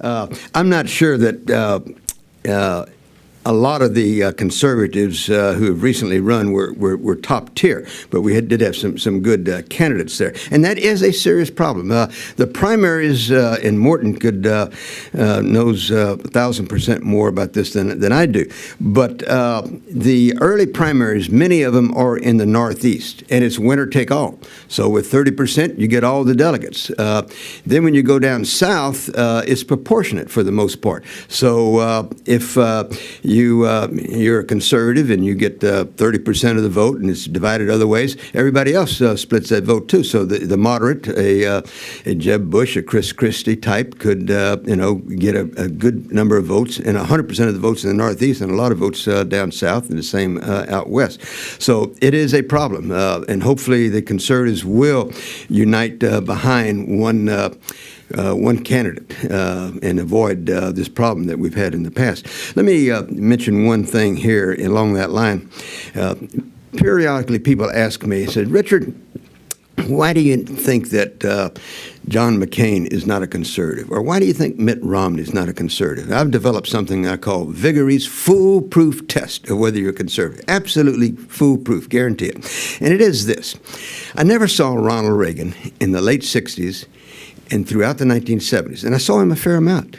I'm not sure that a lot of the conservatives who have recently run were top tier, but we did have some good candidates there, and that is a serious problem. The primaries in Morton knows 1,000% more about this than I do, but the early primaries, many of them are in the Northeast, and it's winner take all. So with 30%, you get all the delegates. Then when you go down south, it's proportionate for the most part. So if you're a conservative and you get 30% of the vote and it's divided other ways, everybody else splits that vote too. So the moderate, a Jeb Bush, a Chris Christie type could get a good number of votes, and 100% of the votes in the Northeast and a lot of votes down south, and the same out west. So it is a problem, and hopefully the conservatives will unite behind one candidate and avoid this problem that we've had in the past. Let me mention one thing here along that line. Periodically, people ask me, said, Richard, why do you think that John McCain is not a conservative? Or why do you think Mitt Romney is not a conservative? I've developed something I call Viguerie's foolproof test of whether you're a conservative. Absolutely foolproof, guarantee it. And it is this. I never saw Ronald Reagan in the late 60s and throughout the 1970s. And I saw him a fair amount.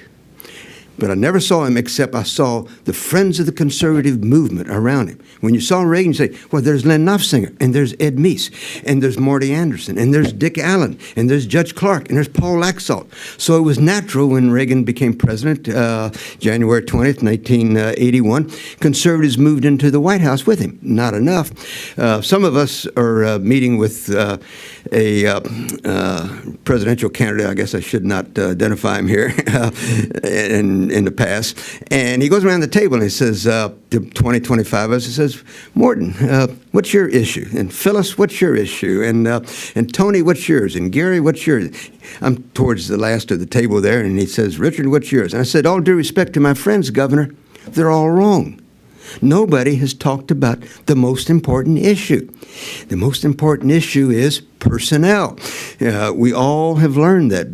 But I never saw him except I saw the friends of the conservative movement around him. When you saw Reagan, you say, well, there's Len Nofsinger, and there's Ed Meese, and there's Marty Anderson, and there's Dick Allen, and there's Judge Clark, and there's Paul Laxalt. So it was natural when Reagan became president, January 20th, 1981, conservatives moved into the White House with him. Not enough. Some of us are meeting with a presidential candidate. I guess I should not identify him here, in the past, and he goes around the table and he says to 20, 25 of us, he says, Morton, what's your issue? And Phyllis, what's your issue? And Tony, what's yours? And Gary, what's yours? I'm towards the last of the table there, and he says, Richard, what's yours? And I said, all due respect to my friends, Governor, they're all wrong. Nobody has talked about the most important issue. The most important issue is personnel. We all have learned that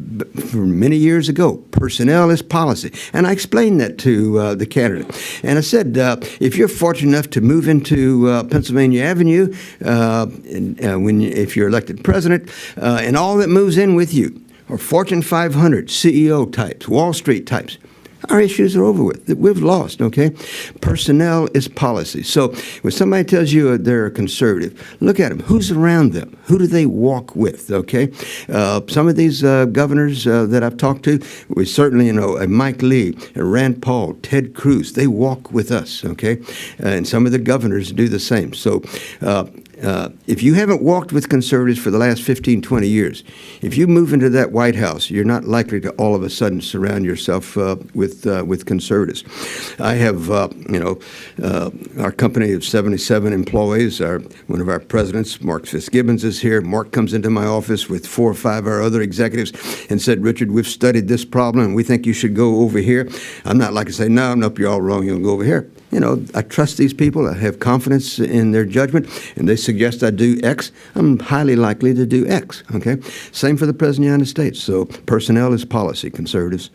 many years ago. Personnel is policy. And I explained that to the candidate. And I said, if you're fortunate enough to move into Pennsylvania Avenue, if you're elected president, and all that moves in with you are Fortune 500 CEO types, Wall Street types, our issues are over with. We've lost, okay? Personnel is policy. So when somebody tells you they're a conservative, look at them. Who's around them? Who do they walk with, okay? Some of these governors that I've talked to, we certainly, Mike Lee, Rand Paul, Ted Cruz, they walk with us, okay? And some of the governors do the same. So if you haven't walked with conservatives for the last 15, 20 years, if you move into that White House, you're not likely to all of a sudden surround yourself with conservatives. I have, our company of 77 employees. One of our presidents, Mark Fitzgibbons, is here. Mark comes into my office with 4 or 5 of our other executives and said, Richard, we've studied this problem, and we think you should go over here. I'm not like to say, no, nope, you're all wrong. You'll go over here. I trust these people. I have confidence in their judgment, and they suggest I do X. I'm highly likely to do X, okay? Same for the President of the United States. So personnel is policy, conservatives.